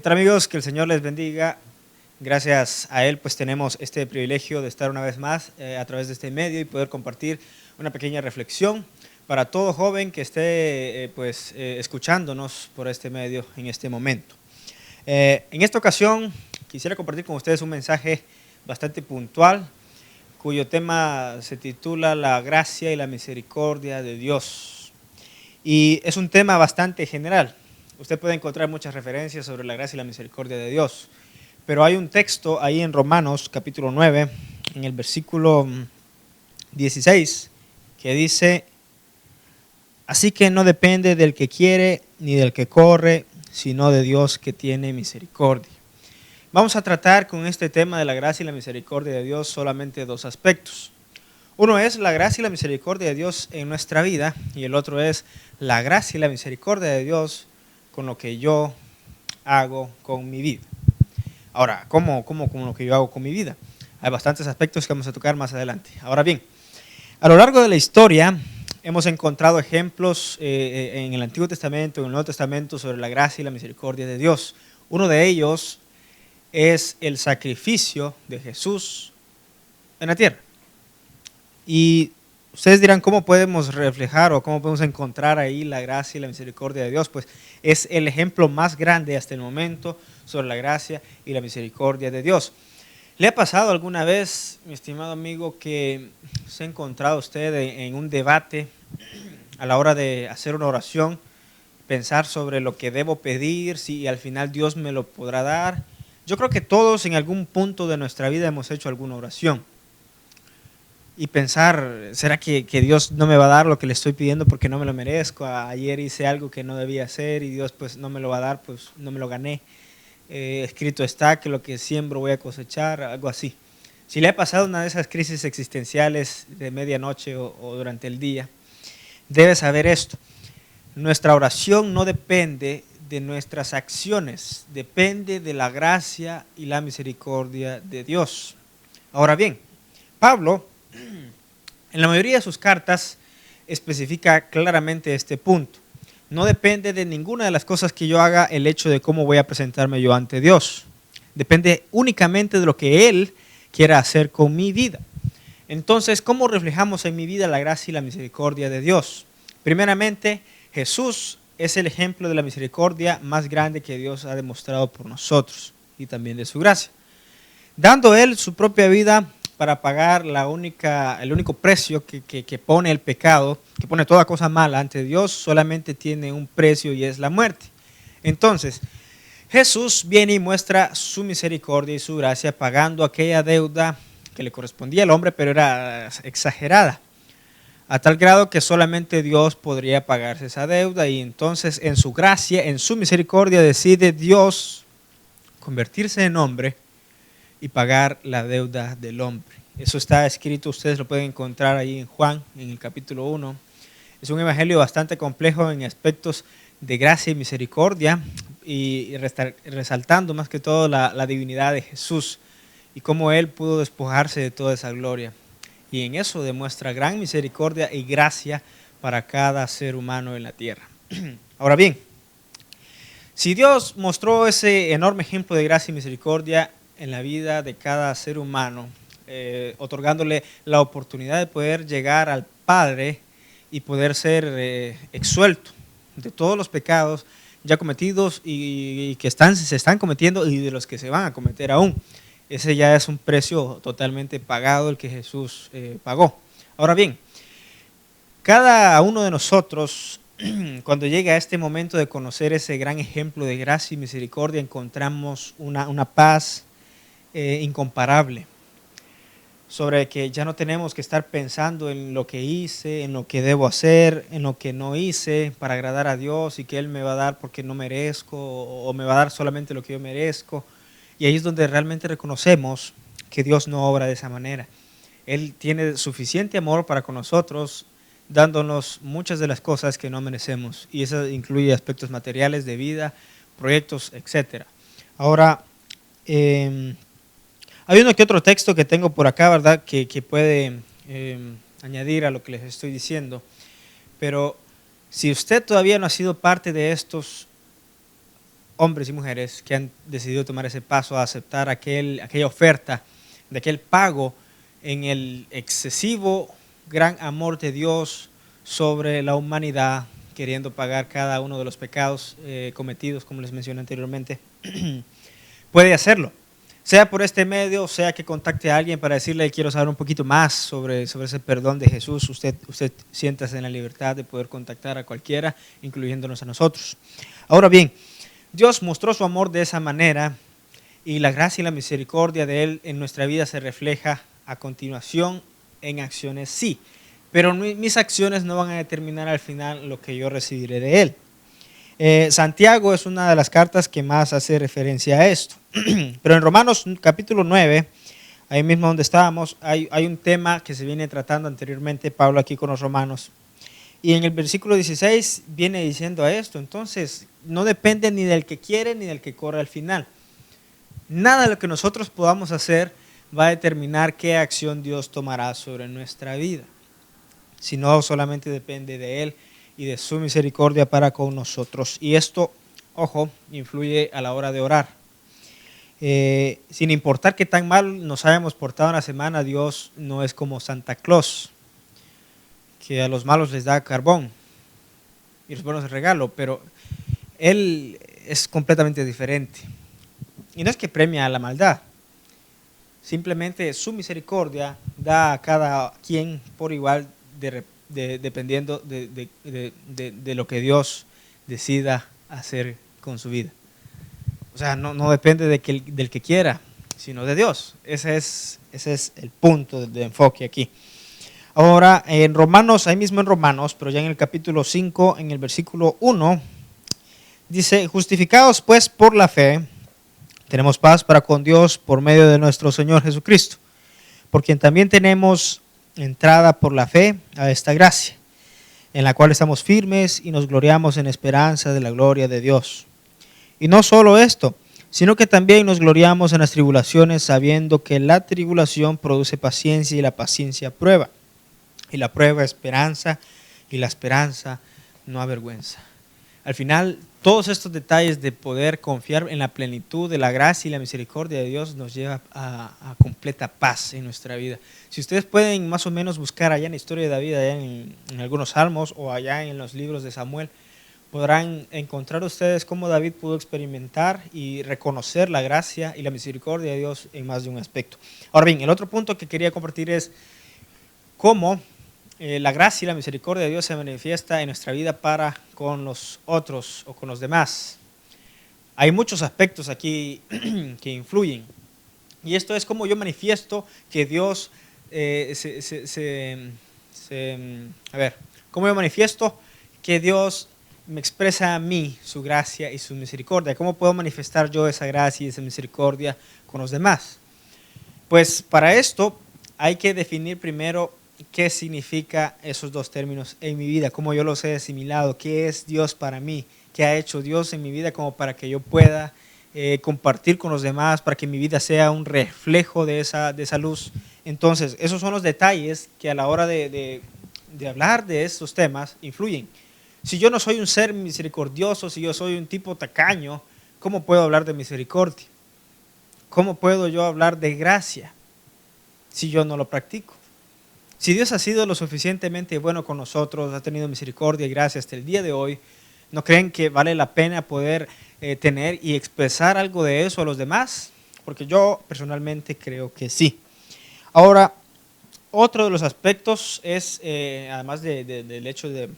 ¿Qué tal, amigos? Que el Señor les bendiga. Gracias a Él pues tenemos este privilegio de estar una vez más a través de este medio y poder compartir una pequeña reflexión para todo joven que esté escuchándonos por este medio en este momento. En esta ocasión quisiera compartir con ustedes un mensaje bastante puntual cuyo tema se titula La gracia y la misericordia de Dios. Y es un tema bastante general. Usted puede encontrar muchas referencias sobre la gracia y la misericordia de Dios. Pero hay un texto ahí en Romanos capítulo 9, en el versículo 16, que dice: así que no depende del que quiere ni del que corre, sino de Dios que tiene misericordia. Vamos a tratar con este tema de la gracia y la misericordia de Dios solamente dos aspectos. Uno es la gracia y la misericordia de Dios en nuestra vida, y el otro es la gracia y la misericordia de Dios con lo que yo hago con mi vida. Ahora, ¿cómo con lo que yo hago con mi vida? Hay bastantes aspectos que vamos a tocar más adelante. Ahora bien, a lo largo de la historia hemos encontrado ejemplos en el Antiguo Testamento, en el Nuevo Testamento, sobre la gracia y la misericordia de Dios. Uno de ellos es el sacrificio de Jesús en la tierra. Y ustedes dirán, ¿cómo podemos reflejar o cómo podemos encontrar ahí la gracia y la misericordia de Dios? Pues es el ejemplo más grande hasta el momento sobre la gracia y la misericordia de Dios. ¿Le ha pasado alguna vez, mi estimado amigo, que se ha encontrado usted en un debate a la hora de hacer una oración, pensar sobre lo que debo pedir, si al final Dios me lo podrá dar? Yo creo que todos en algún punto de nuestra vida hemos hecho alguna oración. Y pensar, ¿será que Dios no me va a dar lo que le estoy pidiendo porque no me lo merezco? Ayer hice algo que no debía hacer y Dios pues no me lo va a dar, pues no me lo gané. Escrito está que lo que siembro voy a cosechar, algo así. Si le ha pasado una de esas crisis existenciales de medianoche o durante el día, debe saber esto: nuestra oración no depende de nuestras acciones, depende de la gracia y la misericordia de Dios. Ahora bien, Pablo, en la mayoría de sus cartas, especifica claramente este punto. No depende de ninguna de las cosas que yo haga el hecho de cómo voy a presentarme yo ante Dios. Depende únicamente de lo que Él quiera hacer con mi vida. Entonces, ¿cómo reflejamos en mi vida la gracia y la misericordia de Dios? Primeramente, Jesús es el ejemplo de la misericordia más grande que Dios ha demostrado por nosotros y también de su gracia. Dando Él su propia vida para pagar el único precio que pone el pecado, que pone toda cosa mala ante Dios, solamente tiene un precio y es la muerte. Entonces, Jesús viene y muestra su misericordia y su gracia pagando aquella deuda que le correspondía al hombre, pero era exagerada, a tal grado que solamente Dios podría pagarse esa deuda. Y entonces en su gracia, en su misericordia, decide Dios convertirse en hombre y pagar la deuda del hombre. Eso está escrito, ustedes lo pueden encontrar ahí en Juan, en el capítulo 1. Es un evangelio bastante complejo en aspectos de gracia y misericordia, y resaltando más que todo la divinidad de Jesús y cómo Él pudo despojarse de toda esa gloria. Y en eso demuestra gran misericordia y gracia para cada ser humano en la tierra. Ahora bien, si Dios mostró ese enorme ejemplo de gracia y misericordia en la vida de cada ser humano, otorgándole la oportunidad de poder llegar al Padre y poder ser exsuelto de todos los pecados ya cometidos y que se están cometiendo y de los que se van a cometer aún. Ese ya es un precio totalmente pagado, el que Jesús pagó. Ahora bien, cada uno de nosotros, cuando llega a este momento de conocer ese gran ejemplo de gracia y misericordia, encontramos una paz incomparable, sobre que ya no tenemos que estar pensando en lo que hice, en lo que debo hacer, en lo que no hice para agradar a Dios y que Él me va a dar porque no merezco o me va a dar solamente lo que yo merezco. Y ahí es donde realmente reconocemos que Dios no obra de esa manera. Él tiene suficiente amor para con nosotros, dándonos muchas de las cosas que no merecemos, y eso incluye aspectos materiales de vida, proyectos, etc. Ahora, hay uno que otro texto que tengo por acá, ¿verdad?, que puede añadir a lo que les estoy diciendo. Pero si usted todavía no ha sido parte de estos hombres y mujeres que han decidido tomar ese paso a aceptar aquella oferta, de aquel pago en el excesivo gran amor de Dios sobre la humanidad, queriendo pagar cada uno de los pecados cometidos, como les mencioné anteriormente. Puede hacerlo, sea por este medio, sea que contacte a alguien para decirle: quiero saber un poquito más sobre ese perdón de Jesús. Usted siéntase en la libertad de poder contactar a cualquiera, incluyéndonos a nosotros. Ahora bien, Dios mostró su amor de esa manera, y la gracia y la misericordia de Él en nuestra vida se refleja a continuación en acciones, sí, pero mis acciones no van a determinar al final lo que yo recibiré de Él. Santiago es una de las cartas que más hace referencia a esto. Pero en Romanos capítulo 9, ahí mismo donde estábamos, hay un tema que se viene tratando anteriormente Pablo aquí con los romanos. Y en el versículo 16 viene diciendo esto: entonces no depende ni del que quiere ni del que corre al final. Nada de lo que nosotros podamos hacer va a determinar qué acción Dios tomará sobre nuestra vida, sino solamente depende de Él y de su misericordia para con nosotros. Y esto, ojo, influye a la hora de orar. Sin importar qué tan mal nos hayamos portado en la semana, Dios no es como Santa Claus, que a los malos les da carbón y los buenos el regalo, pero Él es completamente diferente. Y no es que premia a la maldad, simplemente su misericordia da a cada quien por igual, dependiendo de lo que Dios decida hacer con su vida. O sea, no depende del que quiera, sino de Dios. Ese es el punto de enfoque aquí. Ahora, en Romanos, ahí mismo en Romanos, pero ya en el capítulo 5, en el versículo 1, dice: justificados pues por la fe, tenemos paz para con Dios por medio de nuestro Señor Jesucristo, por quien también tenemos entrada por la fe a esta gracia, en la cual estamos firmes y nos gloriamos en esperanza de la gloria de Dios. Y no solo esto, sino que también nos gloriamos en las tribulaciones, sabiendo que la tribulación produce paciencia, y la paciencia prueba, y la prueba esperanza, y la esperanza no avergüenza. Al final, todos estos detalles de poder confiar en la plenitud de la gracia y la misericordia de Dios nos lleva a completa paz en nuestra vida. Si ustedes pueden más o menos buscar allá en la historia de David, allá en algunos salmos o allá en los libros de Samuel, podrán encontrar ustedes cómo David pudo experimentar y reconocer la gracia y la misericordia de Dios en más de un aspecto. Ahora bien, el otro punto que quería compartir es cómo la gracia y la misericordia de Dios se manifiesta en nuestra vida para con los otros o con los demás. Hay muchos aspectos aquí que influyen. Y esto es como yo manifiesto que Dios, cómo yo manifiesto que Dios me expresa a mí su gracia y su misericordia. ¿Cómo puedo manifestar yo esa gracia y esa misericordia con los demás? Pues para esto hay que definir primero qué significa esos dos términos en mi vida, cómo yo los he asimilado, qué es Dios para mí, qué ha hecho Dios en mi vida como para que yo pueda compartir con los demás, para que mi vida sea un reflejo de esa luz. Entonces, esos son los detalles que a la hora de hablar de estos temas influyen. Si yo no soy un ser misericordioso, si yo soy un tipo tacaño, ¿cómo puedo hablar de misericordia? ¿Cómo puedo yo hablar de gracia si yo no lo practico? Si Dios ha sido lo suficientemente bueno con nosotros, ha tenido misericordia y gracia hasta el día de hoy, ¿no creen que vale la pena poder tener y expresar algo de eso a los demás? Porque yo personalmente creo que sí. Ahora, otro de los aspectos es, además del hecho de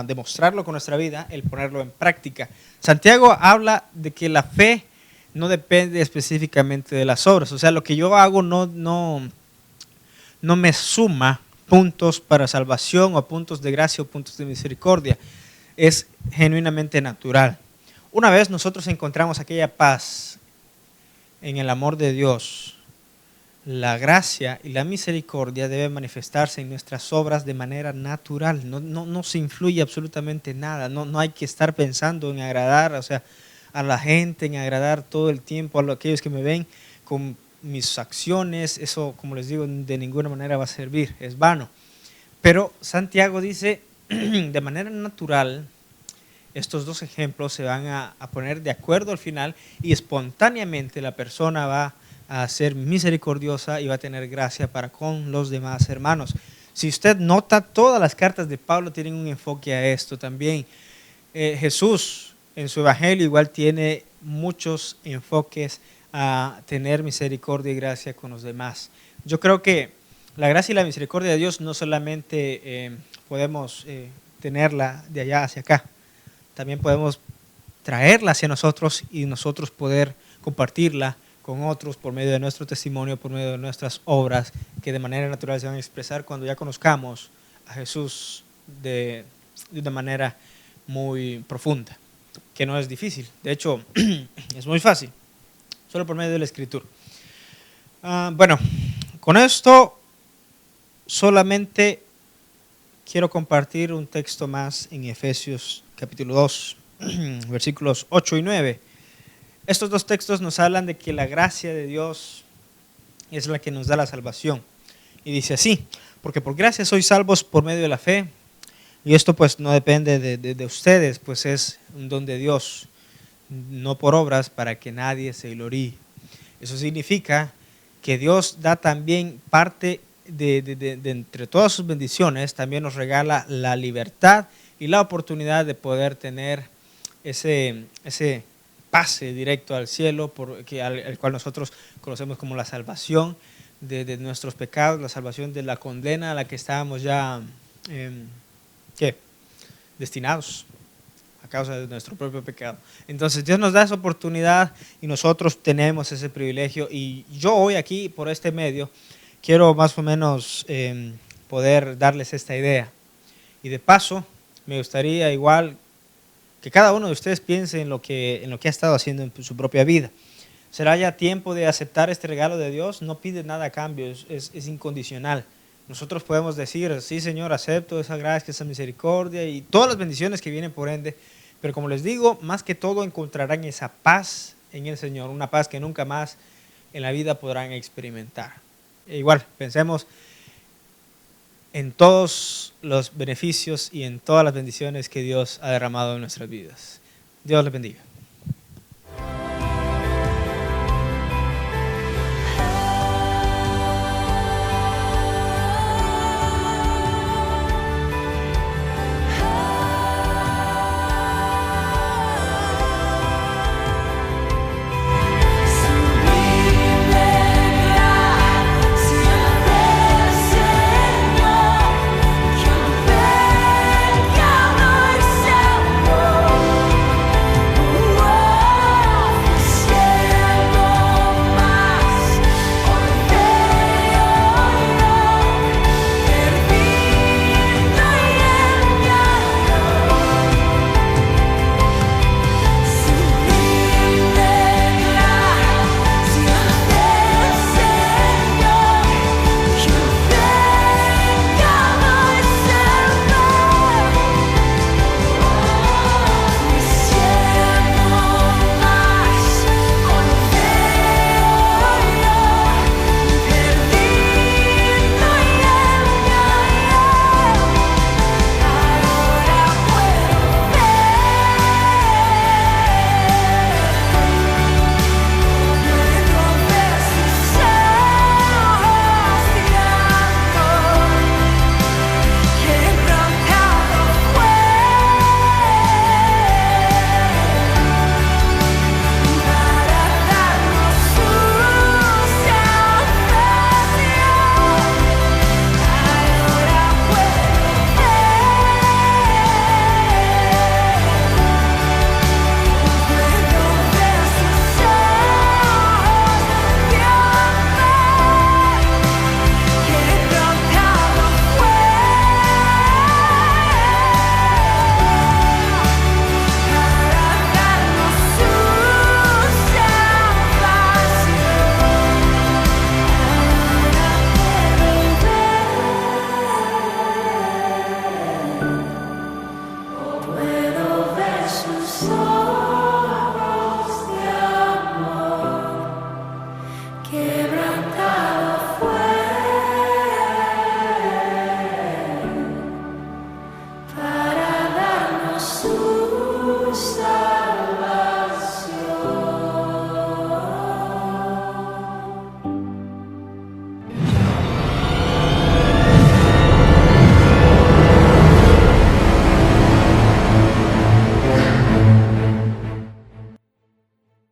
demostrarlo con nuestra vida, el ponerlo en práctica. Santiago habla de que la fe no depende específicamente de las obras. O sea, lo que yo hago no me suma puntos para salvación o puntos de gracia o puntos de misericordia. Es genuinamente natural. Una vez nosotros encontramos aquella paz en el amor de Dios, la gracia y la misericordia deben manifestarse en nuestras obras de manera natural. No se influye absolutamente nada. No hay que estar pensando en agradar, a la gente, en agradar todo el tiempo a aquellos que me ven con mis acciones. Eso, como les digo, de ninguna manera va a servir, es vano. Pero Santiago dice, de manera natural, estos dos ejemplos se van a poner de acuerdo al final y espontáneamente la persona va a ser misericordiosa y va a tener gracia para con los demás hermanos. Si usted nota, todas las cartas de Pablo tienen un enfoque a esto también. Jesús en su evangelio igual tiene muchos enfoques a tener misericordia y gracia con los demás. Yo creo que la gracia y la misericordia de Dios no solamente podemos tenerla de allá hacia acá, también podemos traerla hacia nosotros y nosotros poder compartirla con otros por medio de nuestro testimonio, por medio de nuestras obras, que de manera natural se van a expresar cuando ya conozcamos a Jesús de una manera muy profunda, que no es difícil, de hecho es muy fácil, solo por medio de la Escritura. Bueno, con esto solamente quiero compartir un texto más en Efesios capítulo 2, versículos 8 y 9. Estos dos textos nos hablan de que la gracia de Dios es la que nos da la salvación. Y dice así: porque por gracia sois salvos por medio de la fe, y esto pues no depende de ustedes, pues es un don de Dios, no por obras, para que nadie se gloríe. Eso significa que Dios da también parte de entre todas sus bendiciones, también nos regala la libertad y la oportunidad de poder tener ese pase directo al cielo, al cual nosotros conocemos como la salvación de nuestros pecados, la salvación de la condena a la que estábamos ya destinados a causa de nuestro propio pecado. Entonces Dios nos da esa oportunidad y nosotros tenemos ese privilegio, y yo hoy aquí por este medio quiero más o menos poder darles esta idea, y de paso me gustaría igual que cada uno de ustedes piense en lo que ha estado haciendo en su propia vida. ¿Será ya tiempo de aceptar este regalo de Dios? No pide nada a cambio, es incondicional. Nosotros podemos decir: sí, Señor, acepto esa gracia, esa misericordia y todas las bendiciones que vienen por ende, pero como les digo, más que todo encontrarán esa paz en el Señor, una paz que nunca más en la vida podrán experimentar. Igual, pensemos en todos los beneficios y en todas las bendiciones que Dios ha derramado en nuestras vidas. Dios les bendiga.